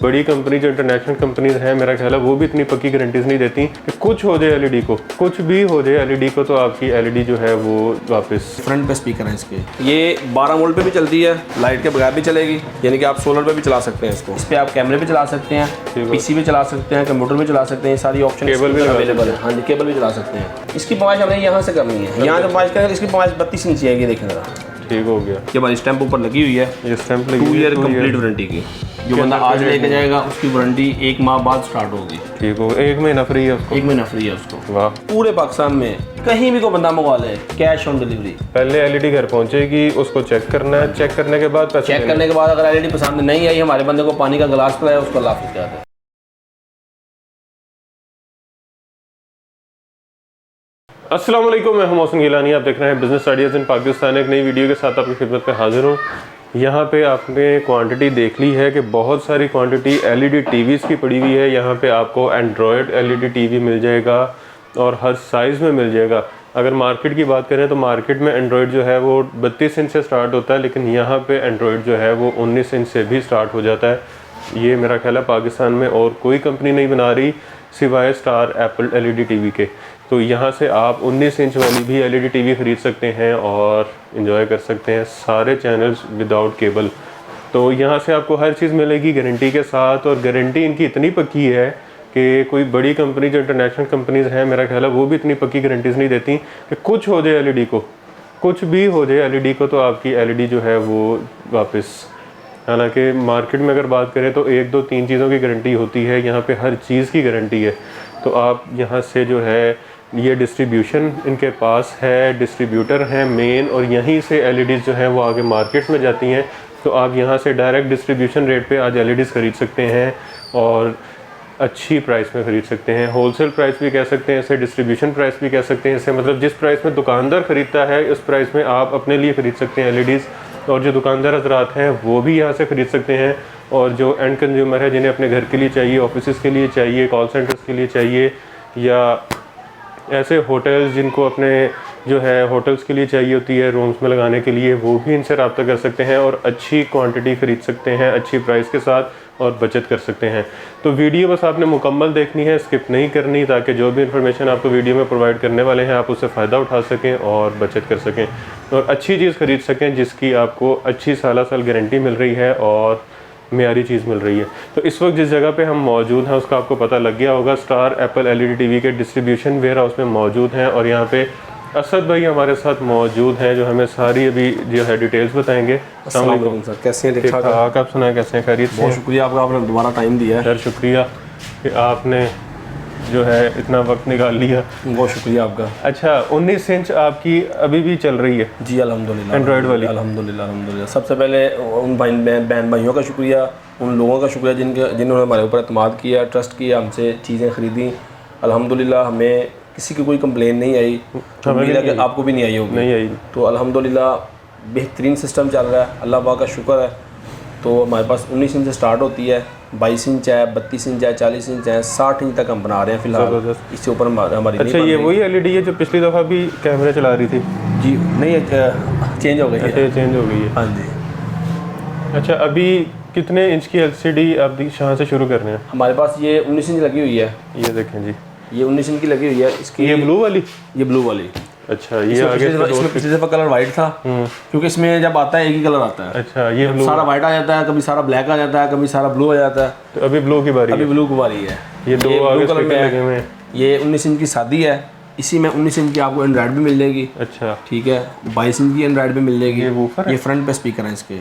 बड़ी कंपनी जो international companies हैं, मेरा ख्याल है वो भी इतनी पक्की गारंटीज नहीं देती कि कुछ हो जाए एलईडी को, कुछ भी हो जाए एलईडी को तो आपकी एलईडी जो है वो वापस। फ्रंट पे स्पीकर है इसके, ये 12 वोल्ट पे भी चलती है, लाइट के बगैर भी चलेगी, यानी कि आप सोलर पे भी चला सकते हैं इसको। इस पे आप कैमरे पे चला सकते हैं, पीसी पे चला सकते हैं, कंप्यूटर पे चला सकते हैं, सारी ऑप्शन केबल भी अवेलेबल है। हाँ जी, केबल भी चला सकते हैं। इसकी पमाइश हमने यहाँ से करनी है, यहाँ से पमाइश करेंगे, इसकी पमाइश 32 इंच आएगी। देखें जरा, ठीक हो गया। ये हमारी स्टैंप ऊपर लगी हुई है, ये स्टैंप लगी 2 हुई है, ईयर कंप्लीट वारंटी की। जो बंदा आज लेके जाएगा उसकी वारंटी 1 माह बाद स्टार्ट होगी। ठीक हो गया, 1 महीना फ्री है उसको। 1 महीना फ्री है उसको। वाह। पूरे पाकिस्तान में कहीं भी कोई बंदा मंगवा ले, कैश ऑन डिलीवरी। पहले एलईडी घर पहुंचेगी, उसको चेक करना है, चेक करने के बाद पैसे चेक करने के बाद अगर एलईडी पसंद नहीं आई, हमारे बंदे को पानी का गिलास पिलाया, उसको अल्लाह हाफिज़ कहते हैं। अस्सलाम वालेकुम, मैं हूं मोहसिन गिलानी। आप देख रहे हैं बिजनेस आइडियाज़ इन पाकिस्तान। एक नई वीडियो के साथ आपकी खिदमत में हाजिर हूं। यहाँ पे आपने क्वांटिटी देख ली है कि बहुत सारी क्वांटिटी एलईडी टीवीज़ की पड़ी हुई है। यहाँ पे आपको एंड्रॉयड एलईडी टीवी मिल जाएगा और हर साइज़ में मिल जाएगा। अगर मार्केट की बात करें तो मार्केट में एंड्रॉयड जो है वो 32 इंच से स्टार्ट होता है, लेकिन यहाँ पे एंड्रॉयड जो है वो 19 इंच से भी स्टार्ट हो जाता है। ये मेरा ख्याल है पाकिस्तान में और कोई कंपनी नहीं बना रही सिवाय स्टार एप्पल एलईडी टीवी के। तो यहाँ से आप 19 इंच वाली भी एलईडी टीवी ख़रीद सकते हैं और इन्जॉय कर सकते हैं सारे चैनल्स विदाउट केबल। तो यहाँ से आपको हर चीज़ मिलेगी गारंटी के साथ, और गारंटी इनकी इतनी पक्की है कि कोई बड़ी कंपनी जो इंटरनेशनल कंपनीज़ हैं, मेरा ख्याल है वो भी इतनी पक्की गारंटीज़ नहीं देती कि कुछ हो जाए एलईडी को, कुछ भी हो जाए एलईडी को तो आपकी एलईडी जो है वो वापस। हालांकि मार्केट में अगर बात करें तो 1, 2, 3 चीज़ों की गारंटी होती है, यहाँ पे हर चीज़ की गारंटी है। तो आप यहाँ से जो है ये डिस्ट्रीब्यूशन इनके पास है, डिस्ट्रीब्यूटर हैं मेन, और यहीं से एलईडीज़ जो हैं वो आगे मार्केट में जाती हैं। तो आप यहाँ से डायरेक्ट डिस्ट्रीब्यूशन रेट पे आज एलईडीज़ ख़रीद सकते हैं और अच्छी प्राइस में ख़रीद सकते हैं। होलसेल प्राइस भी कह सकते हैं इसे, डिस्ट्रीब्यूशन प्राइस भी कह सकते हैं इसे। मतलब जिस प्राइस में दुकानदार ख़रीदता है उस प्राइस में आप अपने लिए ख़रीद सकते हैं एलईडीज़, और जो दुकानदार हजरात हैं वो भी यहाँ से ख़रीद सकते हैं। और जो एंड कंज्यूमर है, जिन्हें अपने घर के लिए चाहिए, ऑफिस के लिए चाहिए, कॉल सेंटर्स के लिए चाहिए, या ऐसे होटल्स जिनको अपने जो है होटल्स के लिए चाहिए होती है रूम्स में लगाने के लिए, वो भी इनसे रब्ता कर सकते हैं और अच्छी क्वांटिटी ख़रीद सकते हैं अच्छी प्राइस के साथ और बचत कर सकते हैं। तो वीडियो बस आपने मुकम्मल देखनी है, स्किप नहीं करनी, ताकि जो भी इंफॉर्मेशन आपको वीडियो में प्रोवाइड करने वाले हैं आप उससे फ़ायदा उठा सकें और बचत कर सकें और अच्छी चीज़ ख़रीद सकें जिसकी आपको अच्छी साल गारंटी मिल रही है और मेयारी चीज़ मिल रही है। तो इस वक्त जिस जगह पे हम मौजूद हैं उसका आपको पता लग गया होगा, स्टार एप्पल एलईडी टीवी के डिस्ट्रीब्यूशन वेयर हाउस में मौजूद हैं। और यहाँ पे असद भाई हमारे साथ मौजूद हैं जो हमें सारी अभी जो है डिटेल्स बताएंगे। अस्सलाम वालेकुम सर, कैसे हैं? ठीक ठाक? आप सुनाएं कैसे हैं? खैरियत से? बहुत शुक्रिया आपका, आपने दोबारा टाइम दिया है। सर शुक्रिया कि आपने जो है इतना वक्त निकाल लिया, बहुत शुक्रिया आपका। अच्छा, 19 इंच आपकी अभी भी चल रही है? जी अल्हम्दुलिल्लाह, एंड्रॉयड वाली? अल्हम्दुलिल्लाह। सबसे पहले उन बहन भाइयों का शुक्रिया, उन लोगों का शुक्रिया जिन्होंने हमारे ऊपर एतमाद किया, ट्रस्ट किया, हमसे चीज़ें ख़रीदी। अल्हम्दुलिल्लाह हमें किसी की कोई कंप्लेन नहीं आई, कि आपको भी नहीं आई होगी। नहीं आई। तो अल्हम्दुलिल्लाह बेहतरीन सिस्टम चल रहा है, अल्लाह पाक का शुक्र है। तो हमारे पास 19 इंच से स्टार्ट होती है, 22 इंच है, 32 इंच है, 40 इंच है, 60 इंच तक हम बना रहे हैं फ़िलहाल। इससे ऊपर हमारी अच्छा, ये वही एलईडी है जो पिछली दफ़ा भी कैमरे चला रही थी? जी नहीं, चेंज हो गई है। अच्छा, चेंज हो गई है। हाँ जी। अच्छा, अभी कितने इंच की एलसीडी आप यहाँ से शुरू कर रहे हैं? हमारे पास ये 19 इंच लगी हुई है। ये देखें जी, ये 19 इंच की लगी हुई है। इसकी ये ब्लू वाली? ये ब्लू वाली। अच्छा, ये आगे इसमें पिछली दफ़ा कलर वाइट था, क्योंकि इसमें जब आता है एक ही कलर आता है। अच्छा, ये ब्लू सारा वाइट आ जाता है, कभी सारा ब्लैक आ जाता है, कभी सारा ब्लू आ जाता है। तो अभी ब्लू की बारी अभी ब्लू की बारी है। ये दो आगे कलर में लगे हुए हैं। ये 19 इंच की शादी है, इसी में 19 इंच की आपको एंड्रॉयड भी मिल जाएगी। अच्छा, ठीक है, 22 इंच की एंड्रॉयड भी मिल जाएगी। ये वूफर है? ये फ्रंट पे स्पीकर है इसके,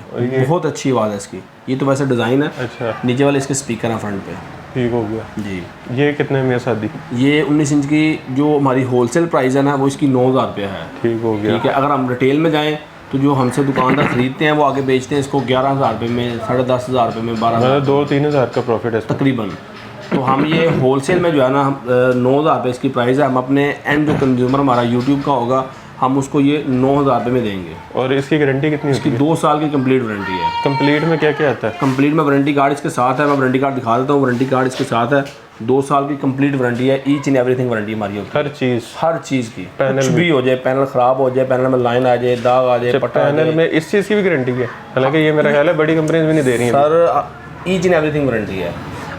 बहुत अच्छी आवाज़ है इसकी। ये तो वैसे डिज़ाइन है। अच्छा, नीचे वाले इसके स्पीकर हैं फ्रंट पे। ठीक हो गया जी। ये कितने में है शादी? ये 19 इंच की जो हमारी होलसेल प्राइस है ना, वो इसकी 9,000 रुपये है। ठीक हो गया। ठीक है, अगर हम रिटेल में जाएँ तो जो हमसे दुकानदार ख़रीदते हैं वो आगे बेचते हैं इसको 11,000 रुपये में, 10,500 रुपये में, 12,000, 2-3 हज़ार का प्रॉफिट है तकरीबन। तो हम ये होलसेल में जो है ना, 9,000 रुपये इसकी प्राइस है। हम अपने एंड जो कंज्यूमर हमारा यूट्यूब का होगा, हम उसको ये 9,000 रुपये में देंगे। और इसकी गारंटी कितनी इसकी 2 साल की कंप्लीट वारंटी है। कंप्लीट में क्या क्या आता है? कंप्लीट में वारंटी कार्ड इसके साथ है, मैं वारंटी कार्ड दिखा देता हूँ। वारंटी कार्ड इसके साथ है, 2 साल की कंप्लीट वारंटी है। ईच एंड एवरीथिंग वारंटी हमारी होती है, हर चीज़ की। कुछ भी हो जाए, पैनल ख़राब हो जाए, पैनल में लाइन आ जाए, दाग आ जाए, पट्टा आ जाए, पैनल में इस चीज़ की भी गारंटी है। हालांकि ये मेरा ख्याल है बड़ी कंपनीज भी नहीं दे रही हैं sir. Each and everything warranty है।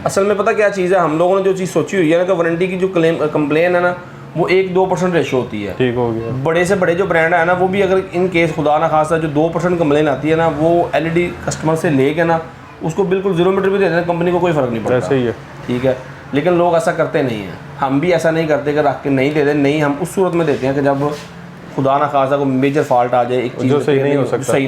असल में पता क्या चीज़ है, हम लोगों ने जो चीज़ सोची हुई है ना कि वारंटी की जो कंप्लेन है ना वो 1-2% रेशो होती है। ठीक हो गया। बड़े से बड़े जो ब्रांड है ना वो भी अगर इन केस खुदा ना खासा जो 2% कंप्लेन आती है ना वो एलईडी कस्टमर से लेके ना उसको बिल्कुल 0 मीटर भी दे देते, कंपनी को कोई फ़र्क नहीं पड़ता। ऐसे ही है। ठीक है, लेकिन लोग ऐसा करते नहीं हैं। हम भी ऐसा नहीं करते कि रख के नहीं दे दें, नहीं, हम उस सूरत में देते हैं कि जब खुदा ना खासा को मेजर फॉल्ट आ जाए, एक चीज़ जो सही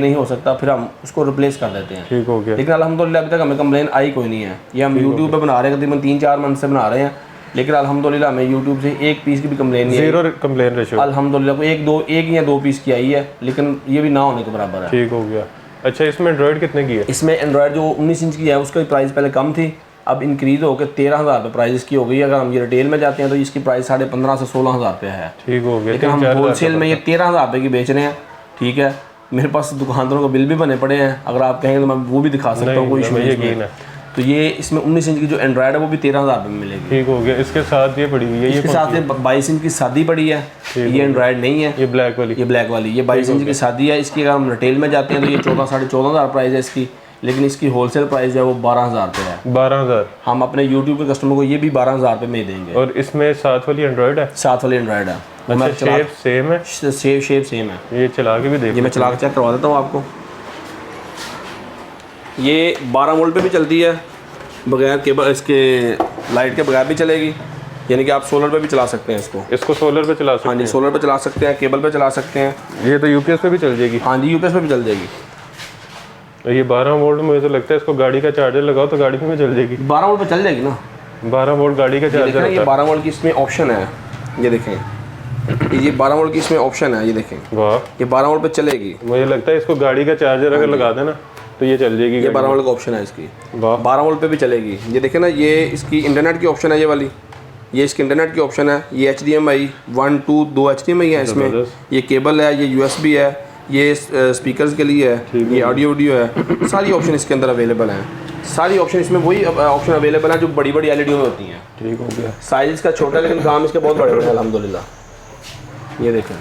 नहीं हो सकता, फिर हम उसको रिप्लेस कर देते हैं। ठीक हो गया। लेकिन अल्हम्दुलिल्लाह अभी तक हमें कंप्लेन आई कोई नहीं है। ये हम यूट्यूब पे बना रहे हैं, तकरीबन 3-4 मंथ से बना रहे हैं, लेकिन अल्हम्दुलिल्लाह हमें यूट्यूब से एक पीस की भी कंप्लेन नहीं आई। 0 कंप्लेन रेशियो। अल्हम्दुलिल्लाह को एक या 2 पीस की आई है, लेकिन ये भी ना होने के बराबर है। ठीक हो गया। अच्छा, इसमें एंड्रॉयड कितने की है? इसमें एंड्रॉयड जो 19 इंच की है उसकी प्राइस पहले कम थी, अब इंक्रीज़ होकर 13,000 रुपये प्राइस इसकी हो गई। अगर हम ये रिटेल में जाते हैं तो इसकी प्राइस 15,500 से 16,000 रुपये है। ठीक हो गया। लेकिन हम होलसेल में ये 13,000 रुपये की बेच रहे हैं। ठीक है, मेरे पास दुकानदारों को बिल भी बने पड़े हैं, अगर आप कहेंगे तो मैं वो भी दिखा सकता हूँ, कोई इशू नहीं है। तो ये इसमें 19 इंच की जो एंड्रॉयड है वो भी 13,000 रुपये में मिलेगी। ठीक हो गया। इसके साथ ये पड़ी हुई है, इसके साथ ये 22 इंच की शादी पड़ी है, ये एंड्रॉयड नहीं है, ये ब्लैक वाली, ये ब्लैक वाली, ये 22 इंच की शादी है। इसकी अगर हम रिटेल में जाते हैं तो ये 14,500 प्राइस है इसकी, लेकिन इसकी होलसेल प्राइस है वो 12,000 रुपये है। 12,000। हम अपने यूट्यूब के कस्टमर को ये भी 12,000 रुपये में देंगे। और इसमें साथ वाली एंड्रॉयड है? साथ वाली एंड्रॉयड है। अच्छा, शेप सेम है? शेप सेम है। ये चला के भी देख, ये मैं चला के चेक करवा देता हूँ आपको। ये 12 वोल्ट पे भी चलती है, बगैर केबल इसके लाइट के बगैर भी चलेगी, यानी कि आप सोलर पे भी चला सकते हैं इसको सोलर पे चला सकते हैं? हाँ जी, सोलर पे चला सकते हैं, केबल पे चला सकते हैं। ये तो यूपीएस पे भी चल जाएगी? हाँ जी, यूपीएस पे भी चल जाएगी। ये 12 वोल्ट, मुझे तो लगता है इसको गाड़ी का चार्जर लगाओ तो गाड़ी में चल जाएगी। 12 वोल्ट पे चल जाएगी ना। 12 वोल्ट गाड़ी का चार्जर। ये 12 वोल्ट की इसमें ऑप्शन है, ये देखें, ये 12 वोल्ट की इसमें ऑप्शन है, ये देखें। वाह, ये 12 वोल्ट पे चलेगी। मुझे लगता है इसको गाड़ी का चार्जर अगर लगा देना तो ये चल जाएगी। ये 12 वोल्ट का ऑप्शन है इसकी, वाह, 12 वोल्ट पे भी चलेगी। ये देखें ना, ये इसकी इंटरनेट की ऑप्शन है, ये वाली, ये इसकी इंटरनेट की ऑप्शन है। ये HDMI 1, 2 2 HDMI है इसमें, ये केबल है, ये USB है, ये स्पीकर्स के लिए है, ये ऑडियो वीडियो है, सारी ऑप्शन इसके अंदर अवेलेबल हैं। सारी ऑप्शन इसमें वही ऑप्शन अवेलेबल है जो बड़ी बड़ी LED में होती हैं। ठीक हो गया। साइज इसका छोटा है लेकिन काम इसके बहुत बड़े बड़े हैं अल्हम्दुलिल्लाह। ये देखें,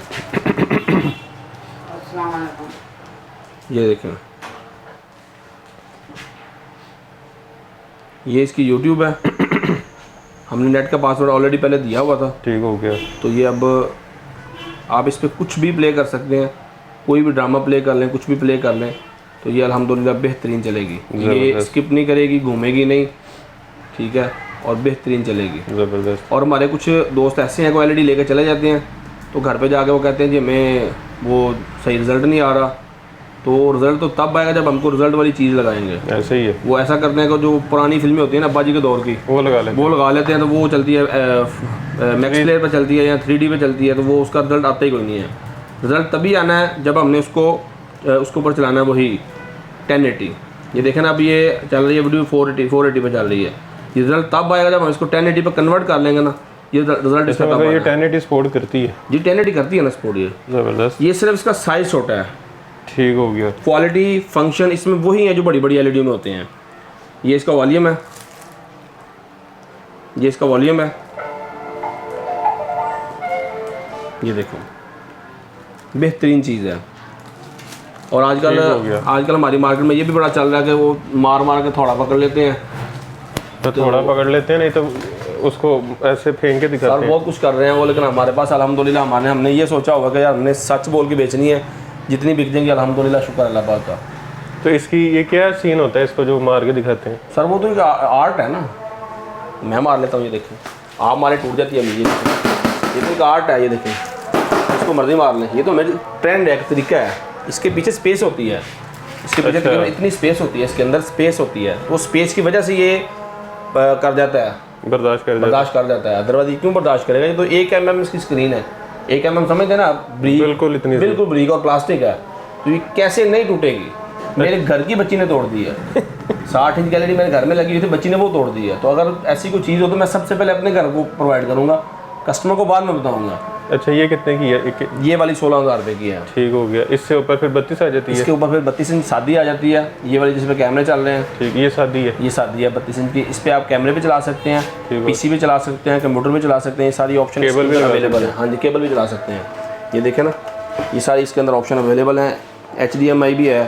ये देखें, ये इसकी YouTube है, हमने नेट का पासवर्ड ऑलरेडी पहले दिया हुआ था। ठीक हो गया। तो ये अब आप इस पर कुछ भी प्ले कर सकते हैं, कोई भी ड्रामा प्ले कर लें, कुछ भी प्ले कर लें, तो ये अल्हम्दुलिल्लाह बेहतरीन चलेगी। ये स्किप नहीं करेगी, घूमेगी नहीं, ठीक है, और बेहतरीन चलेगी, ज़बरदस्त। और हमारे कुछ दोस्त ऐसे हैं को LED लेकर चले जाते हैं, तो घर पे जाके वो कहते हैं जी हमें वो सही रिज़ल्ट नहीं आ रहा। तो रिज़ल्ट तो तब आएगा जब हमको रिज़ल्ट वाली चीज़ लगाएंगे। ऐसे ही है। वो ऐसा करते हैं कि जो पुरानी फिल्में होती हैं ना अब्बा जी के दौर की, वो लगा लेते हैं, तो वो चलती है मैक्स प्लेयर पर चलती है या 3D पे चलती है, तो वो उसका रिज़ल्ट आता ही कोई नहीं है। रिज़ल्ट तभी आना है जब हमने उसको उसके ऊपर चलाना है वही 1080। ये देखें ना, अब ये चल रही है वीडियो 480 पे चल रही है। ये रिज़ल्ट तब आएगा जब हम इसको 1080 पे कन्वर्ट कर लेंगे ना, ये रिज़ल्ट इसका तब आएगा। ये 1080 सपोर्ट करती है? जी 1080 करती है ना सपोर्ट। ये ज़बरदस्त। ये सिर्फ इसका साइज़ छोटा है। ठीक हो गया। क्वालिटी फंक्शन इसमें वही है जो बड़ी बड़ी LED में होते हैं। ये इसका वॉल्यूम है, ये इसका वॉल्यूम है, ये देखो बेहतरीन चीज़ है। और आजकल हमारी मार्केट में ये भी बड़ा चल रहा है कि वो मार मार के थोड़ा पकड़ लेते हैं, तो थोड़ा पकड़ लेते हैं, नहीं तो उसको ऐसे फेंक के दिखाते हैं। बहुत कुछ कर रहे हैं वो, लेकिन हमारे पास अल्हम्दुलिल्लाह हमने ये सोचा होगा कि यार हमने सच बोल के बेचनी है, जितनी बिक जाएंगी अल्हम्दुलिल्लाह, शुक्र अल्लाह पाक का। तो इसकी ये क्या सीन होता है इसको जो मार के दिखाते हैं? सर वो तो एक आर्ट है ना, मैं मार लेता हूँ, ये देखें, आप मारे टूट जाती है मुझे, ये तो एक आर्ट है। ये देखें, इसको मर्जी मार लें, ये तो मेरी ट्रेंड है, एक तरीका है। इसके पीछे स्पेस होती है, इसके पीछे तकरीबन इतनी स्पेस होती है, इसके अंदर स्पेस होती है, वो स्पेस की वजह से ये कर जाता है, बर्दाश्त कर जाता है। अदरवाइज ये क्यों बर्दाश्त करेगा? ये तो 1 mm इसकी स्क्रीन है, 1 mm समझते हैं ना, बिल्कुल ब्रीक और प्लास्टिक है, तो ये कैसे नहीं टूटेगी? मेरे घर की बच्ची ने तोड़ दी है 60 इंच की LED मेरे घर में लगी हुई थी, बच्ची ने वो तोड़ दी है। तो अगर ऐसी कोई चीज़ हो तो मैं सबसे पहले अपने घर को प्रोवाइड करूँगा, कस्टमर को बाद में बताऊँगा। अच्छा, ये कितने की है? ये वाली 16,000 रुपये की है। ठीक हो गया। इससे ऊपर फिर 32 आ जाती है? इसके ऊपर फिर 32 इंच शादी आ जाती है, ये वाली जिसमें कैमरे चल रहे हैं। ठीक, ये शादी है? ये शादी है 32 इंच की। इस पर आप कैमरे भी चला सकते हैं, PC भी चला सकते हैं, कंप्यूटर भी चला सकते हैं, ये सारी ऑप्शन केबल भी अवेलेबल है। हाँ जी, केबल भी चला सकते हैं। ये देखें ना, ये सारी इसके अंदर ऑप्शन अवेलेबल हैं। HDMI भी है,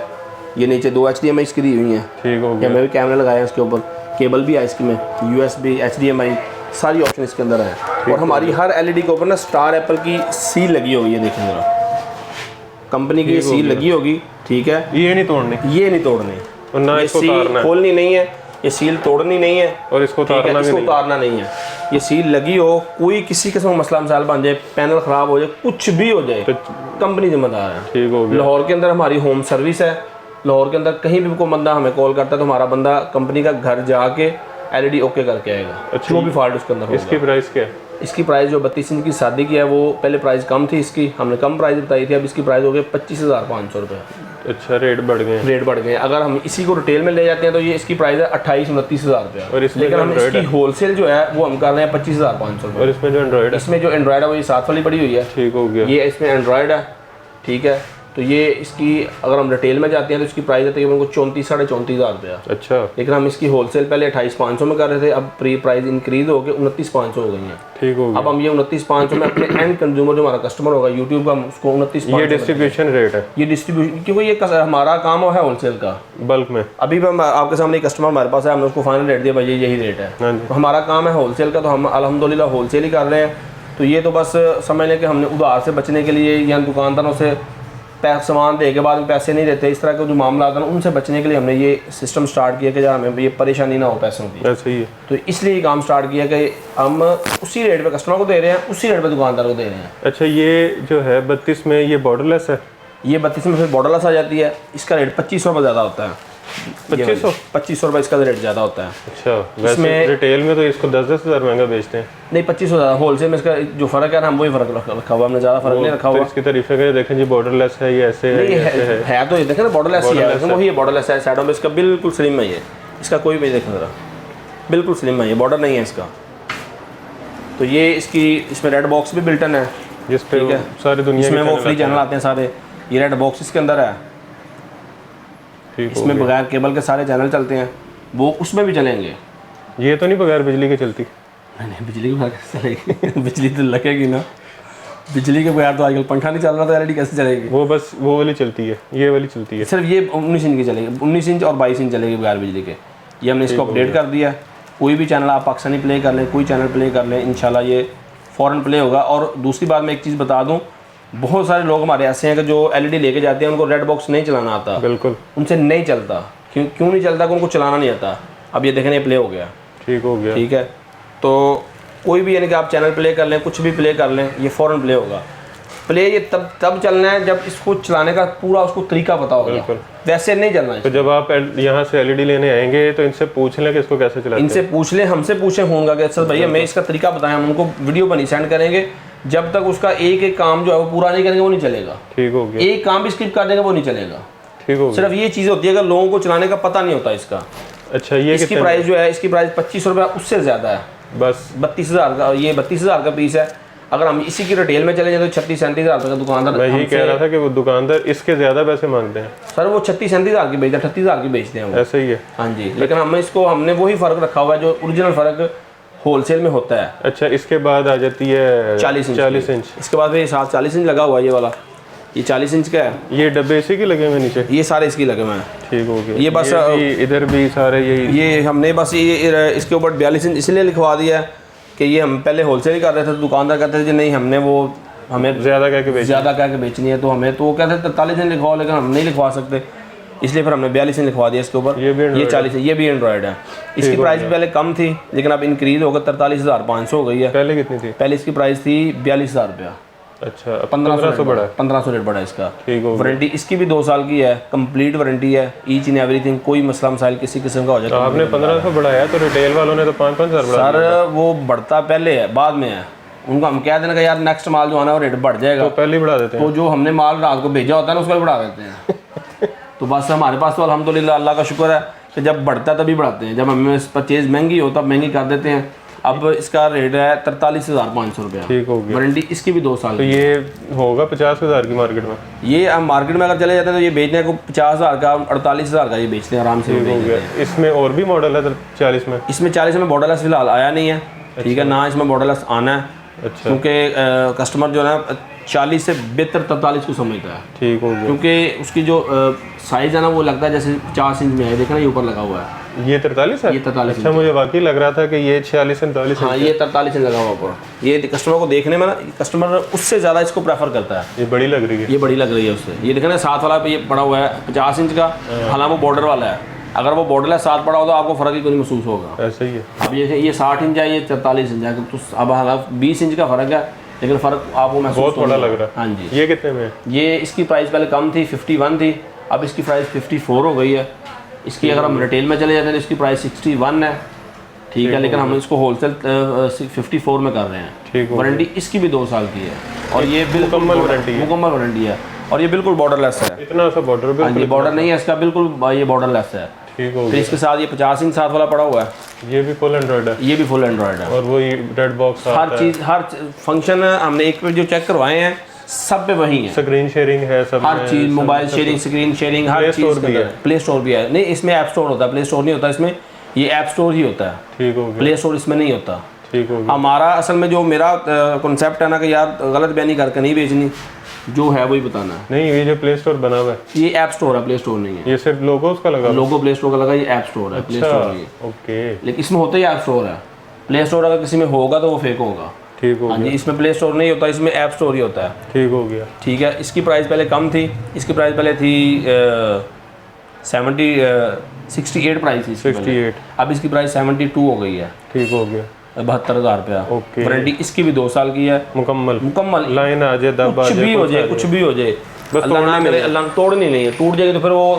ये नीचे 2 HDMI इसकी दी हुई हैं, ठीक हो ये गया। हमें भी कैमरे लगाए हैं इसके ऊपर, केबल भी है इसकी में, USB HDMI सारी ऑप्शन इसके अंदर है। और हमारी हर LED के ऊपर ना स्टार एप्पल की सील लगी होगी, ये देखें जरा, कंपनी की सील लगी होगी, ठीक है। ये नहीं तोड़नी, ये नहीं तोड़नी, और ना ये इसको सील उतारना है, खोलनी नहीं है, ये सील तोड़नी नहीं है, और इसको ठीक है, उतारना भी इसको नहीं। उतारना नहीं है। ये सील लगी हो, कोई किसी किस्म का मसला मसाइल बन जाए, पैनल ख़राब हो जाए, कुछ भी हो जाए, कंपनी जिम्मेदार है। ठीक हो गया। लाहौर के अंदर हमारी होम सर्विस है, लाहौर के अंदर कहीं भी कोई बंदा हमें कॉल करता है तो हमारा बंदा कंपनी का घर जाके LED ओके करके आएगा, अच्छा, जो भी फॉल्ट उसके अंदर होगा। इसकी प्राइस क्या है? इसकी प्राइस जो 32 इंच की शादी की है, वो पहले प्राइस कम थी इसकी, हमने कम प्राइस बताई थी, अब इसकी प्राइस हो गई 25,500 रुपये। अच्छा, रेट बढ़ गए हैं। रेट बढ़ गए। अगर हम इसी को रिटेल में ले जाते हैं तो ये इसकी प्राइस है 28-29,000 रुपये, और इसमें लेकिन जो हम Android इसकी होलसेल जो है वो हम कर रहे हैं 25,500 रुपये। और इसमें जो एंड्रॉइड है, इसमें जो एंड्रॉयड है वो ये 7 वाली पड़ी हुई है, ठीक हो गया। ये इसमें एंड्रॉयड है, ठीक है। तो ये इसकी अगर हम रिटेल में जाते हैं तो इसकी प्राइस है तकरीबन 34-34,500 रुपया, अच्छा, लेकिन हम इसकी होलसेल पहले 28,500 में कर रहे थे, अब प्री प्राइस इंक्रीज होकर 29,500 हो गई है। ठीक हो अब गया। हम ये 29,500 में अपने एंड कंज्यूमर जो हमारा कस्टमर होगा यूट्यूब का, हम उसको 29,500 ये डिस्ट्रीब्यूशन रेट है ये डिस्ट्रीब्यूशन, क्योंकि ये हमारा काम है होलसेल का। बल्क में। अभी भी आपके सामने कस्टमर हमारे पास है, हमने उसको फाइनल रेट दिया, भाई यही रेट है। हाँ जी। तो हमारा काम है होलसेल का, तो हम अल्हम्दुलिल्लाह होलसेल ही कर रहे हैं। तो ये तो बस समझ लें कि हमने उधार से बचने के लिए या दुकानदारों से सामान दे के बाद में पैसे नहीं देते, इस तरह के जो मामला आता है उनसे बचने के लिए हमने ये सिस्टम स्टार्ट किया कि जहाँ हमें ये परेशानी ना हो पैसों की। ऐसा ही है। तो इसलिए ये काम स्टार्ट किया कि हम उसी रेट पे कस्टमर को दे रहे हैं, उसी रेट पे दुकानदार को दे रहे हैं। अच्छा, ये जो है 32 में ये बॉर्डरलेस है? ये 32 में फिर बॉर्डरलेस आ जाती है, इसका रेट 2500 रुपये ज़्यादा होता है। 2500 रुपये इसका रेट ज़्यादा होता है। अच्छा, वैसे रिटेल में तो इसको 10-10 हज़ार महंगा बेचते हैं। नहीं, 2500 ज़्यादा, होलसेल में इसका जो फ़र्क है ना, हम वही फ़र्क रखा हुआ, हमने ज़्यादा फ़र्क नहीं रखा तो हुआ। इसकी तारीफें करें, देखें जी बॉर्डरलेस है, ये ऐसे है, नहीं ये ऐसे है। है तो ये देखें ना, बॉर्डरलेस ही है, वही है, बॉर्डरलेस है। साइडों में इसका बिल्कुल स्लिम है, ये इसका कोई भी देखें ज़रा, बिल्कुल स्लिम है, ये बॉर्डर नहीं है इसका। तो ये इसकी इसमें रेड बॉक्स भी बिल्टन है, जिस पे सारी दुनिया इसमें के वो channel फ्री आते हैं। चैनल आते हैं सारे, ये रेड बॉक्स इसके अंदर है। ठीक हो इसमें गया। बगैर केबल के सारे चैनल चलते हैं, वो उसमें भी चलेंगे। ये तो नहीं बगैर बिजली के चलती? नहीं, बिजली के बगैर कैसे चलेगी? बिजली तो लगेगी ना, बिजली के बगैर तो आजकल पंखा नहीं चल रहा, तो LED कैसे चलेगी? वो बस वो वाली चलती है, ये वाली चलती है। सिर्फ ये 19 इंच की चलेगी, 19 इंच और 22 इंच चलेगी बगैर बिजली के। ये हमने इसको अपडेट कर दिया है, कोई भी चैनल आप पाकिस्तानी प्ले कर लें, कोई चैनल प्ले कर लें, इंशाल्लाह ये फ़ौरन प्ले होगा। और दूसरी बात मैं एक चीज़ बता दूँ, बहुत सारे लोग हमारे ऐसे हैं कि जो LED लेके जाते हैं, उनको रेड बॉक्स नहीं चलाना आता, बिल्कुल उनसे नहीं चलता। क्यों नहीं चलता? कि उनको चलाना नहीं आता। अब ये देखने प्ले हो गया, ठीक हो गया। ठीक है। तो कोई भी यानी कि आप चैनल प्ले कर लें, कुछ भी प्ले कर लें, ये फ़ौरन प्ले होगा। प्ले ये तब चलना है जब इसको चलाने का पूरा उसको तरीका पता होगा, बिल्कुल। वैसे नहीं चलना है। तो जब आप यहाँ से LED लेने आएंगे तो इनसे पूछ लें कि इसको कैसे चलाते हैं। इनसे पूछ लें, हमसे पूछें फ़ोन करके, सर भैया मैं इसका तरीका बताएं, हम उनको वीडियो बनी सेंड करेंगे। जब तक उसका एक एक काम जो है वो पूरा नहीं करेंगे वो नहीं चलेगा। ठीक हो गया। एक काम भी स्किप कर देंगे वो नहीं चलेगा। ठीक हो गया। सिर्फ ये चीज़ होती है अगर लोगों को चलाने का पता नहीं होता इसका। अच्छा, ये इसकी प्राइस जो है, इसकी प्राइस 2500 रुपये, उससे ज़्यादा है, बस 32,000 का। ये 32,000 का पीस है। अगर हम इसी की रिटेल में चले जाए तो 36-37,000 रुपये का दुकानदार। मैं यही कह रहा था कि वो दुकानदार इसके ज़्यादा पैसे मांगते हैं। सर वो 36-37,000 की बेचते हैं, 38,000 की बेचते हैं वो। ऐसा ही है। हाँ जी, लेकिन हमने वही फ़र्क रखा हुआ है जो ओरिजिनल फ़र्क होलसेल में होता है। अच्छा, इसके बाद आ जाती है 40 इंच। 40 इंच। इसके बाद फिर साथ 40 इंच लगा हुआ है, ये वाला, ये 40 इंच का है। ये डब्बे इसी के लगे हुए नीचे? ये सारे इसकी लगे हुए हैं। ठीक हो गया। ये बस भी, इधर भी सारे यही। ये हमने बस ये इसके ऊपर 42 इंच इसलिए लिखवा दिया है कि ये हम पहले होलसेल ही कर रहे थे, तो दुकानदार कहते थे जी नहीं, हमने वो हमें ज़्यादा कह के बेच। ज़्यादा कह के बेचनी है, तो हमें तो वो कहते थे 43 इंच लिखवाओ, लेकिन हम नहीं लिखवा सकते, इसलिए फिर हमने 42 इंच लिखवा दिया इसके ऊपर। ये भी ये 40 ये भी एंड्रॉयड है। इसकी प्राइस पहले कम थी, लेकिन अब इंक्रीज होकर 43,500 हो गई है। पहले कितनी थी? पहले इसकी प्राइस थी 42,000 रुपया। अच्छा, 1500 बड़ा है। 1500 रेट बढ़ा है इसका। ठीक हो। वारंटी इसकी भी 2 साल की है, कंप्लीट वारंटी है, ईच एंड एवरीथिंग, कोई मसला मसाइल किसी किस्म का हो तो जाए। आपने 1500 बढ़ाया तो रिटेल वालों ने तो 5-5 हज़ार बढ़ा दिया। सर वो बढ़ता पहले है, बाद में है। उनको हम कह देना कि यार नेक्स्ट माल जो आना है वो रेट बढ़ जाएगा, तो पहले ही बढ़ा देते हैं। तो जो हमने माल रात को भेजा होता है ना उसको भी बढ़ा देते हैं। तो बस हमारे पास तो अल्हम्दुलिल्लाह अल्लाह का शुक्र है कि जब बढ़ता है तभी बढ़ाते हैं, जब हमें परचेज महंगी हो तब महंगी कर देते हैं। अब इसका रेट है 43,500 रुपया। ठीक हो गया। वारंटी इसकी भी 2 साल तो की। ये होगा 50,000 की मार्केट में। ये हम मार्केट में अगर चले जाते हैं तो ये बेचने को 50,000 का, 48,000 का ये बेचते हैं आराम से। ठीक हो गया। इसमें और भी मॉडल है 40 में? इसमें 40 में बॉर्डरलेस फिलहाल आया नहीं है, ठीक है ना, इसमें बॉर्डरलेस आना है। अच्छा। क्योंकि कस्टमर जो है ना 40 से बेहतर 43 को समझता है, ठीक हो गया। क्योंकि उसकी जो साइज़ है ना वो लगता है जैसे 50 इंच में है। देखना ये ऊपर लगा हुआ है, ये 43 है। ये 43 अच्छा, मुझे वाकई लग रहा था कि ये 46-47 हाँ ये 43 इंच लगा हुआ ऊपर। ये कस्टमर को देखने में ना, कस्टमर उससे ज़्यादा इसको प्रेफर करता है। ये बड़ी लग रही है। ये बड़ी लग रही है उससे। ये देखना साथ वाला पे ये पड़ा हुआ है 50 इंच का, हालांकि वो बॉर्डर वाला है। अगर वो बॉर्डर साथ पड़ा हो तो आपको फ़र्क ही कोई महसूस होगा। ऐसा ही है। अब ये 60 इंच है, ये 44 इंच है, तो अब हालांकि 20 इंच का फ़र्क है, लेकिन फ़र्क आपको महसूस बहुत बड़ा लग रहा है। हाँ जी। ये कितने में है? ये इसकी प्राइस पहले कम थी, 51 थी, अब इसकी प्राइस 54 हो गई है। इसकी अगर हम रिटेल में चले जाते हैं तो इसकी प्राइस 61 है, ठीक है, लेकिन हम इसको होलसेल 54 में कर रहे हैं। ठीक है। वारंटी इसकी भी 2 साल की है, और ये बिल्कुल मुकम्मल वारंटी है। मुकम्मल वारंटी है, और ये बिल्कुल बॉर्डरलेस है। इतना सा बॉर्डर भी? हाँ जी, बॉर्डर नहीं है इसका, बिल्कुल ये बॉर्डरलेस है। ठीक हो फिर गया। इसके साथ ये 50 इंच साथ वाला पड़ा हुआ है, ये भी फुल एंड्रॉइड है, ये भी फुल एंड्रॉइड है। और वो रेड बॉक्स हर चीज़, हर फंक्शन हमने एक पे जो चेक करवाए हैं सब पे वही है। स्क्रीन शेयरिंग है सब हर में, चीज़, सब- मोबाइल सब- शेयरिंग, स्क्रीन शेयरिंग, हर प्ले चीज़ स्टोर भी है। प्ले स्टोर भी है। नहीं, इसमें ऐप स्टोर होता है, प्ले स्टोर नहीं होता इसमें, ये ऐप स्टोर ही होता है, ठीक हो गया। प्ले स्टोर इसमें नहीं होता। ठीक हो गया। हमारा असल में जो मेरा कॉन्सेप्ट है ना कि यार गलत बयानी करके नहीं बेचनी, जो है वही बताना है। नहीं, ये जो प्ले स्टोर बना हुआ है, ये ऐप स्टोर है, प्ले स्टोर नहीं है। ये सिर्फ लोगो उसका लगा हुआ है? लोगो प्ले स्टोर का लगा, ये ऐप स्टोर है, प्ले स्टोर नहीं है। अच्छा, ओके, लेकिन इसमें होता ही ऐप स्टोर है। प्ले स्टोर अगर किसी में होगा तो वो फेक होगा। ठीक हो हाँ जी, गया। इसमें प्ले स्टोर नहीं होता, इसमें ऐप स्टोर ही होता है। ठीक हो गया। ठीक है, इसकी प्राइस पहले कम थी, इसकी प्राइस पहले थी 68 प्राइस थी इसकी पहले। 68। अब इसकी प्राइस 72 हो गई है, ठीक हो गया। 72,000 रुपया। ओके। वारंटी इसकी भी 2 साल की है, मुकम्मल। मुकम्मल। लाइन आ जाए, दब आ कुछ जाए, भी हो जाए, कुछ भी हो जाए, बस अल्लाह ना तोड़नी करे, नहीं। अल्लाह तोड़नी नहीं है। टूट जाएगी तो फिर वो,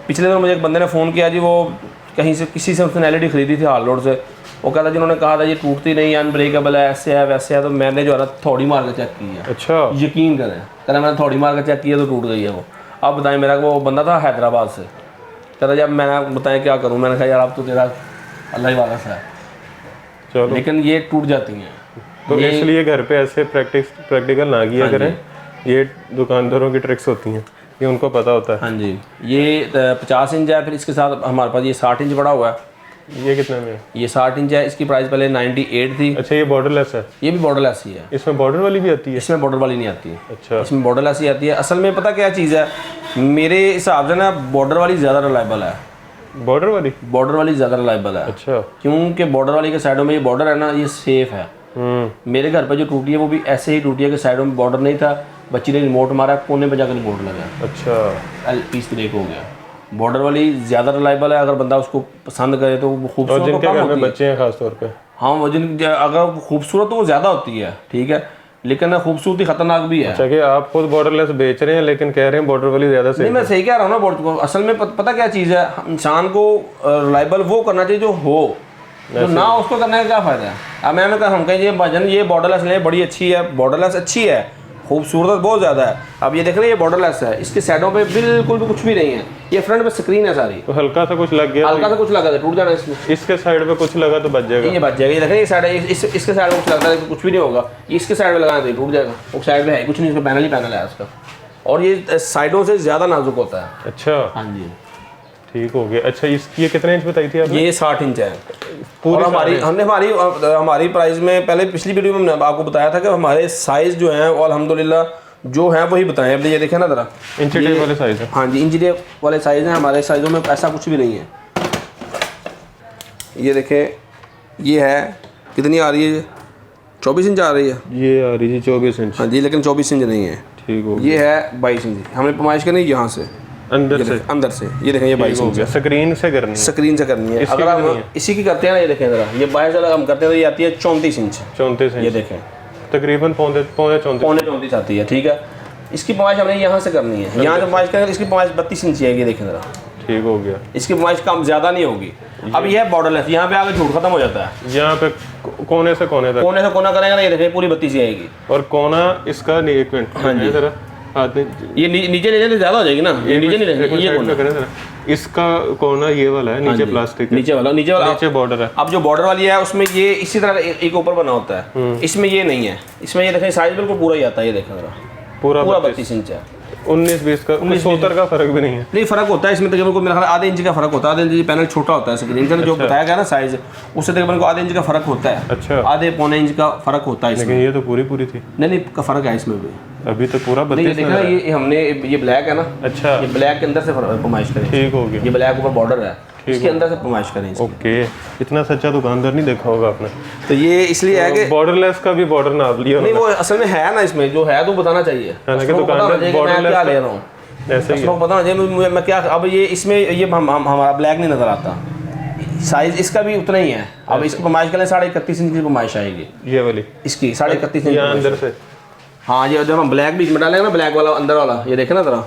पिछले दिन मुझे एक बंदे ने फ़ोन किया जी, वो कहीं से किसी से उसने एलईडी खरीदी थी हाल रोड से। वो कहता जिन्होंने कहा था ये टूटती नहीं है, अनब्रेकेबल है, ऐसे है वैसे है, तो मैंने जो है ना थोड़ी मार के चेक की है। अच्छा, यकीन करें, कहना मैंने थोड़ी मार के चेक किया तो टूट गई है वो। अब बताएं, मेरा वो बंदा था हैदराबाद से, कहता जब मैंने बताया क्या करूँ, मैंने कहा यार अब तो तेरा अल्लाह ही वाला सा है, चलो। लेकिन ये टूट जाती हैं। तो इसलिए घर पे ऐसे प्रैक्टिकल ना किया करें, ये दुकानदारों की ट्रिक्स होती हैं, ये उनको पता होता है। हाँ जी, ये 50 इंच है, फिर इसके साथ हमारे पास ये 60 इंच बड़ा हुआ है। ये कितने में है? ये 60 इंच है, इसकी प्राइस पहले 98 थी। अच्छा, ये बॉर्डरलेस है? ये भी बॉर्डरलेस ही है, इसमें बॉर्डर वाली भी आती है? इसमें बॉर्डर वाली नहीं आती है। अच्छा, इसमें बॉर्डरलेस ही आती है। असल में पता क्या चीज़ है, मेरे हिसाब से ना बॉर्डर वाली ज़्यादा रिलायबल है। बॉर्डर वाली? बॉर्डर वाली ज़्यादा रिलायबल है, अच्छा। क्योंकि बॉर्डर वाली के साइडों में ये बॉर्डर है ना, ये सेफ है। मेरे घर पर जो टूटी है वो भी ऐसे ही टूटी है कि साइडों में बॉर्डर नहीं था, बच्ची ने रिमोट मारा, कोने पे जाकर रिमोट लगा, अच्छा, पीस ब्रेक हो गया। बॉर्डर वाली ज़्यादा रिलायबल है, अगर बंदा उसको पसंद करे तो वो और खूबसूरत तो जिनके कम घर में होती है। बच्चे हैं खास तौर पे? हाँ, वो अगर खूबसूरत तो वो ज़्यादा होती है, ठीक है, लेकिन खूबसूरती खतरनाक भी है। अच्छा, कि आप खुद बॉर्डरलेस बेच रहे हैं लेकिन कह रहे हैं बॉर्डर वाली ज़्यादा नहीं, सही? मैं सही कह रहा हूँ ना, बॉर्डर को असल में पता क्या चीज़ है, इंसान को रिलायबल वो करना चाहिए जो हो, तो ना उसको करने का क्या फ़ायदा है। अब मैं कहा हम कहें ये भजन ये बॉर्डरलेस ले, बड़ी अच्छी है, बॉर्डरलेस अच्छी है, खूबसूरत बहुत ज़्यादा है। अब ये देख रहे हैं, ये बॉर्डरलेस है, इसके साइडों पे बिल्कुल भी कुछ भी नहीं है, ये फ्रंट पे स्क्रीन है सारी, तो हल्का सा कुछ लग गया हल्का सा कुछ लगा था टूट जाना इसमें, इसके साइड पे कुछ लगा तो बच जाएगा? ये बच जाएगा। ये देख रहे हैं, ये साइड है, इसके साइड में कुछ लगता है, कुछ भी नहीं होगा, इसके साइड में लगाना टूट जाएगा। वो साइड में है कुछ नहीं, इसका पैनल ही पैनल है इसका, और ये साइडों से ज़्यादा नाजुक होता है। अच्छा, हाँ जी, ठीक हो गया। अच्छा, इसकी ये कितने इंच बताई थी आपने? ये 60 इंच है। पूरी और हमारी 60 हमारी प्राइस में पहले पिछली वीडियो में हमने आपको बताया था कि हमारे साइज़ जो हैं वो अल्हम्दुलिल्लाह जो हैं वही बताएं। अब ये देखें ना ज़रा, इंची टेप वाले साइज है? हाँ जी, इंची टेप वाले साइज़ हैं। हमारे साइज़ों में ऐसा कुछ भी नहीं है। ये देखें, ये है कितनी आ रही है, 24 इंच आ रही है। ये आ रही है 24 इंच। हाँ जी, लेकिन 24 इंच नहीं है, ठीक हो ये है 22 इंच। हमने पैमाइश करनी है यहाँ से, अंदर से? अंदर से। ये देखें, ये 22 हो इंच गया। स्क्रीन से करनी है? स्क्रीन से करनी है। इसकी अगर कितनी हम है? इसी की करते हैं ना, ये देखें ज़रा, ये बाहर से अगर हम करते हैं तो ये आती है 34 इंच। 34 ये इंच देखें, तकरीबन पौने 34। पौने 34 आती है, ठीक है। इसकी पैमाइश हमने यहाँ से करनी है, यहाँ से पैमाइश करेंगे, इसकी पैमाइश 32 इंच आएगी। देखें ज़रा, ठीक हो गया। इसकी पैमाइश कम ज़्यादा नहीं होगी। अब ये है बॉर्डरलेस, यहाँ पे आगे झूठ खत्म हो जाता है। यहाँ पे कोने से कोने तक? कोने से कोना करेंगे ना, ये देखें पूरी 32 आएगी। और कोना इसका नहीं, एक मिनट, हाँ जी। जरा हाथ में ये नीचे ले जाए तो ज़्यादा हो जाएगी ना, ये नीचे नहीं लेंगे, ये कोना, करें जरा। इसका कोना ये वाला है, नीचे प्लास्टिक है, नीचे वाला नीचे बॉर्डर है। अब जो बॉर्डर वाली है उसमें ये इसी तरह एक ऊपर बना होता है, इसमें ये नहीं है। इसमें ये देखें साइज बिल्कुल पूरा ही आता है। ये देखें जरा, पूरा 32 इंच है। 19-20 का 70 का फर्क भी नहीं है? नहीं, फर्क होता है इसमें तकरीबन को मेरा ख्याल आधे इंच का फर्क होता है। आधे इंच पैनल छोटा होता है स्क्रीन का, जो बताया गया ना साइज, उससे तकरीबन को आधे इंच का फर्क होता है। अच्छा, आधे पौने इंच का फर्क होता है इसमें। लेकिन ये तो पूरी थी। नहीं, का फर्क है इसमें भी। अभी तो पूरा नहीं, ये 32 देखा ना, ये हमने ये ब्लैक है ना, अच्छा ये ब्लैक के अंदर से फरमाइश करें, ठीक हो गया। ये ब्लैक ऊपर बॉर्डर है, इसके अंदर से फरमाइश करें इसकी। ओके, इतना सच्चा दुकानदार नहीं देखा होगा आपने। तो ये इसलिए है कि बॉर्डरलेस का भी बॉर्डर नाप लिया नहीं, वो असल में है ना, इसमें जो है तो बताना चाहिए, हालांकि कस्टमर को पता होना चाहिए कि मैं क्या ले रहा हूँ, ऐसे ही कस्टमर को पता होना चाहिए मैं क्या। अब ये इसमें ये हमारा ब्लैक नहीं नजर आता, साइज इसका भी उतना ही है। अब इसकी फरमाइश करें 31.5 इंच की फरमाइश आएगी, ये वाली इसकी 31.5 इंच अंदर से। हाँ, ये जब हम ब्लैक बीच में डालेंगे ना, ब्लैक वाला अंदर वाला, ये देखे ना जरा,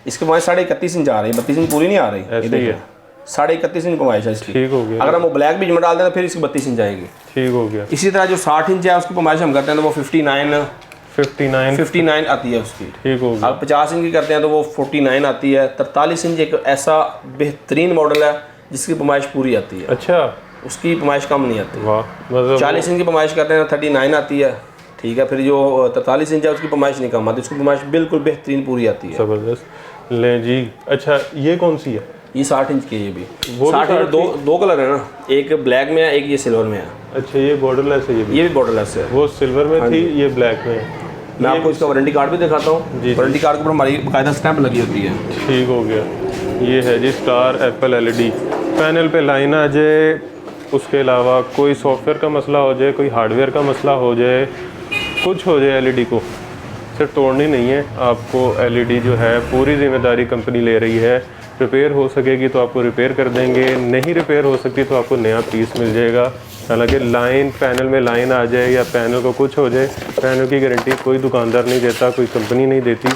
इसकी फरमाइश 31.5 इंच आ रही है, 32 इंच पूरी नहीं आ रही, ऐसे ही है, 31.5 इंच फरमाइश है इसकी। ठीक हो गया। अगर हम वो ब्लैक बीच में डाल दें तो फिर इसकी 32 इंच आएगी। ठीक हो गया। इसी तरह जो 60 इंच है उसकी फरमाइश हम करते हैं तो वो 59 आती है उसकी। ठीक हो गया। अब 50 इंच की करते हैं तो वो 49 आती है। 43 इंच एक ऐसा बेहतरीन मॉडल है जिसकी फरमाइश पूरी आती है, अच्छा, उसकी फरमाइश कम नहीं आती। वाह, मतलब 40 इंच की फरमाइश करते हैं 39 आती है, ठीक है। फिर जो 43 इंच है उसकी फरमाइश नहीं कम आती, उसकी फरमाइश बिल्कुल बेहतरीन पूरी आती है। जबरदस्त। ले जी, अच्छा ये कौन सी है? ये 60 इंच की है, ये भी वो 60 इंच दो कलर है ना, एक ब्लैक में है, एक ये सिल्वर में है। अच्छा, ये बॉर्डरलेस है, ये भी बॉर्डरलेस है, वो सिल्वर में थी, ये ब्लैक में है। मैं आपको इसका वारंटी कार्ड भी दिखाता हूँ। वारंटी कार्ड के ऊपर हमारी बाकायदा स्टैंप लगी होती है। ठीक हो गया। ये है जी स्टार एप्पल LED, पैनल पे लाइन आ जाए, उसके अलावा कोई सॉफ्टवेयर का मसला हो जाए, कोई हार्डवेयर का मसला हो जाए, कुछ हो जाए, LED को सिर्फ तोड़नी नहीं है आपको। LED जो है पूरी जिम्मेदारी कंपनी ले रही है। रिपेयर हो सकेगी तो आपको रिपेयर कर देंगे, नहीं रिपेयर हो सकती तो आपको नया पीस मिल जाएगा। हालांकि लाइन, पैनल में लाइन आ जाए या पैनल को कुछ हो जाए, पैनल की गारंटी कोई दुकानदार नहीं देता, कोई कंपनी नहीं देती।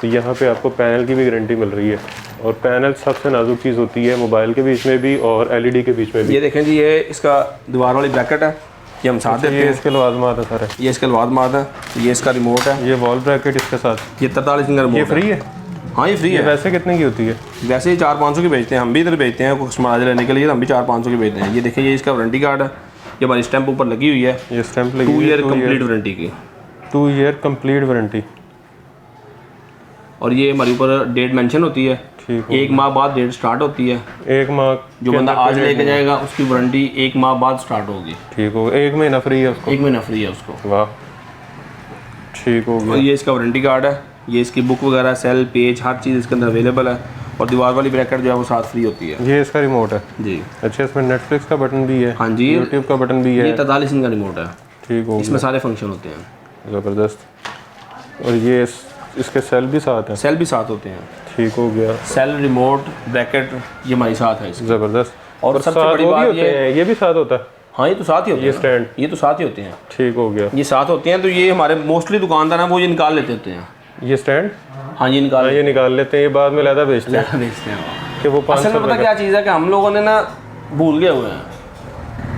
तो यहाँ पे आपको पैनल की भी गारंटी मिल रही है। और पैनल सबसे नाजुक चीज़ होती है, मोबाइल के बीच में भी और LED के बीच में भी। ये देखें जी, ये इसका दीवार वाली ब्रैकेट है, ये हम साथ देते हैं। इसके लवाजमात है सारे, ये इसके लवाजमात है। ये इसका रिमोट है, ये वॉल ब्रैकेट इसके साथ। ये 43 इंच का रिमोट ये फ्री है? हाँ, ये फ्री ये है। वैसे कितने की होती है? वैसे ही 400-500 की बेचते हैं, हम भी इधर बेचते हैं, कस्टमर आज लेने के लिए हम भी 400-500 की बेचते हैं। ये देखिए, ये इसका वारंटी कार्ड है, ये हमारी स्टैंप ऊपर लगी हुई है, ये स्टैंप लगी 2 हुई है, ईयर कंप्लीट वारंटी की। 2 ईयर कंप्लीट वारंटी। और ये हमारे ऊपर डेट मेंशन होती है, ठीक। 1 माह बाद डेट स्टार्ट होती है। 1 माह जो बंदा आज लेके जाएगा उसकी वारंटी 1 माह बाद स्टार्ट होगी। ठीक हो गया। 1 महीना फ्री है उसको? 1 महीना फ्री है उसको। वाह, ठीक हो और गया। ये इसका वारंटी कार्ड है, ये इसकी बुक वगैरह, सेल, पेज, हर चीज़ इसके अंदर अवेलेबल है। और दीवार वाली ब्रैकेट जो है वो साथ फ्री होती है। ये इसका रिमोट है जी। अच्छा, इसमें नेटफ्लिक्स का बटन भी है? हाँ जी, यूट्यूब का बटन भी है? ये 43 इंच का रिमोट है, ठीक हो इसमें सारे फंक्शन होते हैं। गया, ज़बरदस्त। और ये इसके सेल भी साथ हैं? सेल भी साथ होते हैं। ठीक हो गया। सेल, रिमोट, ब्रैकेट ये हमारी साथ है इसकी। ज़बरदस्त। और सबसे साथ बड़ी वो भी बात होते हैं, ये भी साथ होता है? हाँ, ये तो साथ ही होते ये हैं। स्टैंड? ये तो साथ ही होते हैं। ठीक हो गया। ये साथ होते हैं, तो ये हमारे मोस्टली दुकानदार हैं वो ये निकाल लेते होते हैं। ये स्टैंड? हाँ, ये निकाल ये निकाल लेते हैं, ये बाद में लहदा बेचते हैं बेचते हैं। कि वो असल 500 में पता क्या चीज़ है कि हम लोगों ने ना भूल गए हुए हैं।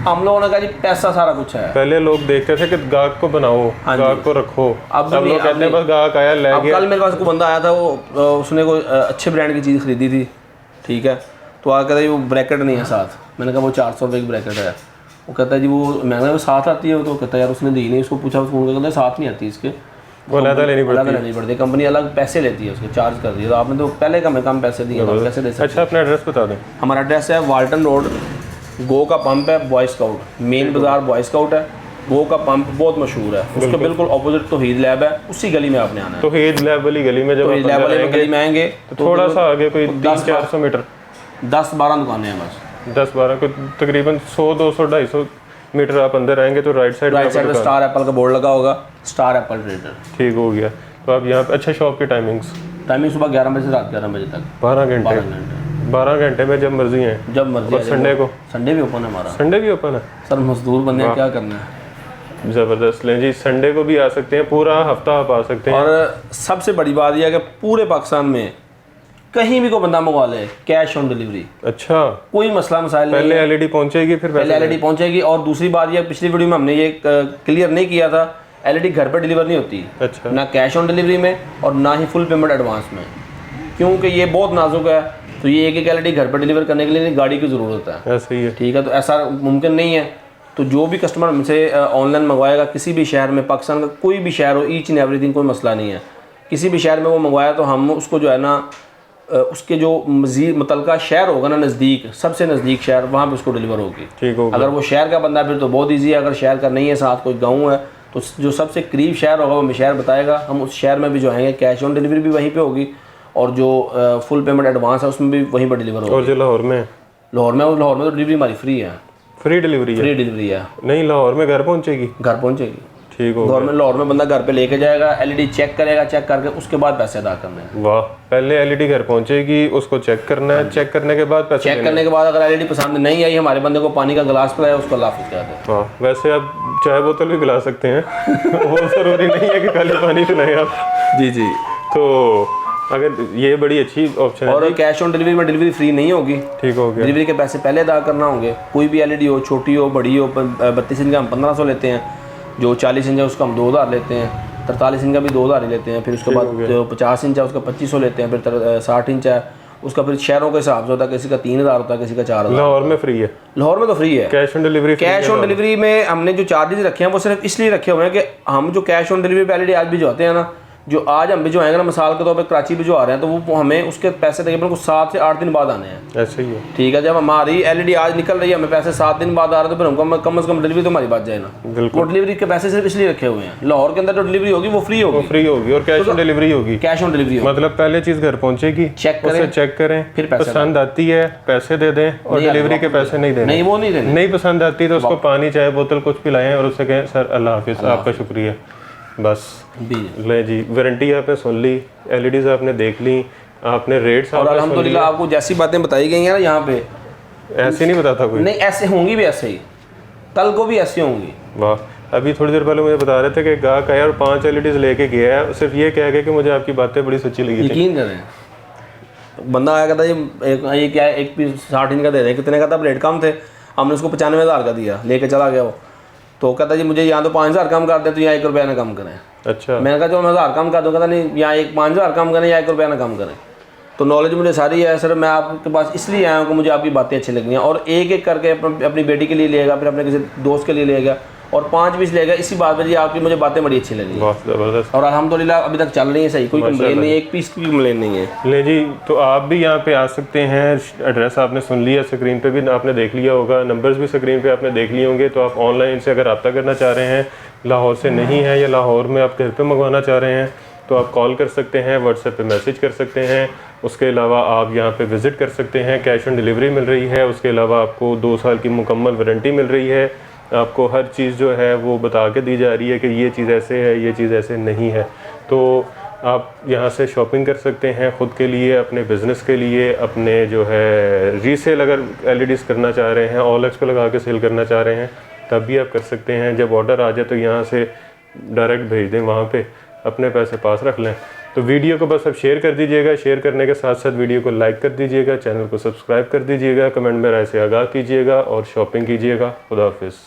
हम लोगों ने कहा जी पैसा सारा कुछ है। पहले लोग देखते थे कि गाहक को बनाओ, हाँ जी। गाहक को रखो। अब सब लोग कहते हैं बस गाहक आया ले अब गया। कल मेरे पास कोई बंदा आया था, वो उसने कोई अच्छे ब्रांड की चीज़ खरीदी थी, ठीक है। तो आकर कहता है वो ब्रैकेट नहीं है साथ। मैंने कहा वो 400 रुपये की ब्रैकेट है। वो कहता है जी वो, मैंने वो साथ आती है, तो कहता है यार उसने दी नहीं, उसको पूछा, फ़ोन करके कहता है साथ नहीं आती इसके, वो अलग लेनी पड़ती है, कंपनी अलग पैसे लेती है, उसके चार्ज कर दिए। तो आपने तो पहले कम पैसे दिए, तो कैसे दे सकते? अच्छा, अपना एड्रेस बता दें। हमारा एड्रेस है वाल्टन रोड, गो का पंप है, बॉय स्काउट मेन बाजार, बॉय स्काउट है। गो का पंप बहुत मशहूर है, उसके बिल्कुल ऑपोजिट तौहीद लैब है, उसी गली में आपने आना है। तौहीद लैब वाली गली में जब तौहीद लैब वाली गली में आएंगे तो थोड़ा सा आगे कोई 300-400 मीटर, 10-12 दुकानें हैं बस। 10-12 को तकरीबन 100-200-250 मीटर आप अंदर आएंगे तो राइट साइड में स्टार एप्पल का बोर्ड लगा होगा, स्टार एप्पल ट्रेडर। ठीक हो गया। तो आप यहाँ पे, अच्छा, शॉप की टाइमिंग सुबह 11 बजे से रात 11 बजे तक, 12 घंटे। 12 घंटे में जब मर्जी है, जब मर्जी। और संडे को? संडे भी ओपन है हमारा। संडे भी ओपन है? सर मजदूर बंदे हैं, क्या करना है। ज़बरदस्त। लें जी, संडे को भी आ सकते हैं, पूरा हफ्ता आप आ सकते हैं। और सबसे बड़ी बात यह है कि पूरे पाकिस्तान में कहीं भी कोई बंदा मंगवा ले, कैश ऑन डिलीवरी। अच्छा, कोई मसला मसाइल नहीं पहले है। LED पहुंचेगी, फिर पहले LED पहुंचेगी। और दूसरी बात यह, पिछली वीडियो में हमने ये क्लियर नहीं किया था, LED घर पर डिलीवर नहीं होती। अच्छा, ना कैश ऑन डिलीवरी में और ना ही फुल पेमेंट एडवांस में, क्योंकि ये बहुत नाजुक है। तो ये एक LED घर पर डिलीवर करने के लिए गाड़ी की ज़रूरत है, ऐसे ही है। ठीक है। तो ऐसा मुमकिन नहीं है। तो जो भी कस्टमर हमसे ऑनलाइन मंगवाएगा, किसी भी शहर में, पाकिस्तान का कोई भी शहर हो, ईच एंड एवरीथिंग, कोई मसला नहीं है। किसी भी शहर में वो मंगवाया तो हम उसको जो है ना, उसके जो मज़ीद मुतलका शहर होगा ना, नज़दीक, सबसे नज़दीक शहर, वहाँ पे उसको डिलीवर होगी। ठीक होगा। अगर वो शहर का बंदा फिर तो बहुत ईजी है। अगर शहर का नहीं है, साथ कोई गाँव है, तो जो सबसे करीब शहर होगा वो हमें शहर बताएगा, हम उस शहर में भी जो आएंगे, कैश ऑन डिलीवरी भी वहीं पे होगी और जो फुल पेमेंट एडवांस है उसमें भी वहीं पर डिलीवर होगा। और जो लाहौर में लाहौर में तो डिलीवरी हमारी फ्री है। फ्री डिलीवरी है? फ्री डिलीवरी है। नहीं, लाहौर में घर पहुंचेगी? घर पहुंचेगी। ठीक हो गवर्नमेंट लाहौर में बंदा घर पे लेके जाएगा, एलईडी चेक करेगा, चेक करके उसके बाद पैसे अदा करने हैं। वाह, पहले एलईडी घर पहुंचेगी, उसको चेक करना है, चेक करने के बाद पैसे चेक करने के बाद अगर एलईडी पसंद नहीं आई, हमारे बंदे को पानी का गिलास पिलाया, उसको अल्लाह हाफिज़ कहते हैं। वाह, वैसे आप चाय बोतल भी पिला सकते हैं वो जरूरी नहीं है कि खाली पानी पिलाएं आप। जी जी। तो अगर ये बड़ी अच्छी ऑप्शन है। और कैश ऑन डिलीवरी में डिलीवरी फ्री नहीं होगी। ठीक हो गया। डिलीवरी के पैसे पहले अदा करना होंगे। कोई भी एलईडी हो, छोटी हो बड़ी हो, 32 इंच का हम 1500 लेते हैं, जो 40 इंच है उसका हम 2000 लेते हैं, 43 इंच का भी 2000 ही लेते हैं, फिर उसके बाद जो 50 इंच है उसका 2500 लेते हैं, फिर 60 इंच है उसका फिर शहरों के हिसाब से होता है, किसी का 3000 होता है, किसी का 4000। लाहौर में फ्री है? लाहौर में तो फ्री है। Cash on delivery? Cash on delivery में हमने जो चार्जेस रखे हैं वो सिर्फ इसलिए रखे हुए हैं कि हम जो कैश ऑन डिलीवरी पे एलईडी आज भी जो आते हैं ना, जो आज हम भी जो आएंगे ना, मिसाल के तौर पे कराची पे जो आ रहे हैं, तो वो हमें उसके पैसे तकरीबन कुछ 7 से 8 दिन बाद आने हैं। ऐसे ही है? ठीक है, जब हमारी एलईडी आज निकल रही है, हमें पैसे 7 दिन बाद आ रहे हैं, तो फिर हमको कम से कम डिलीवरी तो हमारी बात जाए ना। बिल्कुल। वो डिलीवरी के पैसे सिर्फ इसलिए रखे हुए हैं। लाहौर के अंदर जो डिलीवरी होगी वो फ्री होगी। फ्री होगी और कैश ऑन डिलीवरी होगी। कैश ऑन डिलीवरी होगी। मतलब पहले चीज घर पहुंचेगी, चेक करें, उसे चेक करें, फिर पैसे पसंद आती है पैसे दे दें और डिलीवरी के पैसे नहीं देने। नहीं, वो नहीं देने। नहीं पसंद आती तो उसको पानी चाय बोतल कुछ पिलाएं और उससे कहें सर अल्लाह हाफिज़, आपका शुक्रिया। बस ले जी, वारंटी आपने सुन ली, एलईडीज आपने देख ली, आपने रेट्स और अल्हम्दुलिल्लाह आपको जैसी बातें बताई गई हैं ना यहाँ पे, ऐसे नहीं बताता कोई? नहीं, ऐसे होंगी भी, ऐसे ही कल को भी ऐसी होंगी। वाह, अभी थोड़ी देर पहले मुझे बता रहे थे कि गाहक आया और 5 एलईडीज लेके गया है, सिर्फ ये कह गया कि मुझे आपकी बातें बड़ी सच्ची लगी थी। यकीन करें, बंदा आया कहता ये क्या है, एक पीस 60 इंच का दे रहे हैं, कितने का था, रेट कम थे, हमने उसको 95,000 का दिया, लेके चला गया वो। तो कहता जी मुझे यहाँ तो 5000 कम कर दें, तो यहाँ 1 रुपया ना कम करें। अच्छा। मैंने कहा जो मैं 1000 कम कर दूँ, कहता नहीं यहाँ 5000 कम करें या 1 रुपया ना कम करें। तो नॉलेज मुझे सारी है सर, मैं आपके पास इसलिए आया हूँ कि मुझे आपकी बातें अच्छी लगी हैं। और एक एक करके अपनी बेटी के लिए लेगा, फिर अपने किसी दोस्त के लिए लेगा और 5 पीस लेगा, इसी बात पर जी आपकी मुझे बातें बड़ी अच्छी लगी। बहुत ज़बरदस्त। और अल्हम्दुलिल्लाह अभी तक चल रही है सही, कोई कंप्लेन नहीं है, एक पीस की भी कंप्लेन नहीं है। ले जी, तो आप भी यहाँ पे आ सकते हैं। एड्रेस आपने सुन लिया, स्क्रीन पे भी आपने देख लिया होगा, नंबर्स भी स्क्रीन पे आपने देख लिए होंगे। तो आप ऑनलाइन से अगर रब्ता करना चाह रहे हैं, लाहौर से नहीं है या लाहौर में आप घर पे मंगवाना चाह रहे हैं, तो आप कॉल कर सकते हैं, व्हाट्सएप पे मैसेज कर सकते हैं। उसके अलावा आप यहाँ पे विज़िट कर सकते हैं, कैश ऑन डिलीवरी मिल रही है। उसके अलावा आपको 2 साल की मुकम्मल वारंटी मिल रही है। आपको हर चीज़ जो है वो बता के दी जा रही है कि ये चीज़ ऐसे है, ये चीज़ ऐसे नहीं है। तो आप यहाँ से शॉपिंग कर सकते हैं ख़ुद के लिए, अपने बिज़नेस के लिए, अपने जो है रीसेल अगर एलईडीज़ करना चाह रहे हैं, OLX पे लगा के सेल करना चाह रहे हैं, तब भी आप कर सकते हैं। जब ऑर्डर आ जाए तो यहाँ से डायरेक्ट भेज दें, वहाँ पे अपने पैसे पास रख लें। तो वीडियो को बस अब शेयर कर दीजिएगा, शेयर करने के साथ साथ वीडियो को लाइक कर दीजिएगा, चैनल को सब्सक्राइब कर दीजिएगा, कमेंट में राय से आगाह कीजिएगा और शॉपिंग कीजिएगा। खुदा हाफिज़।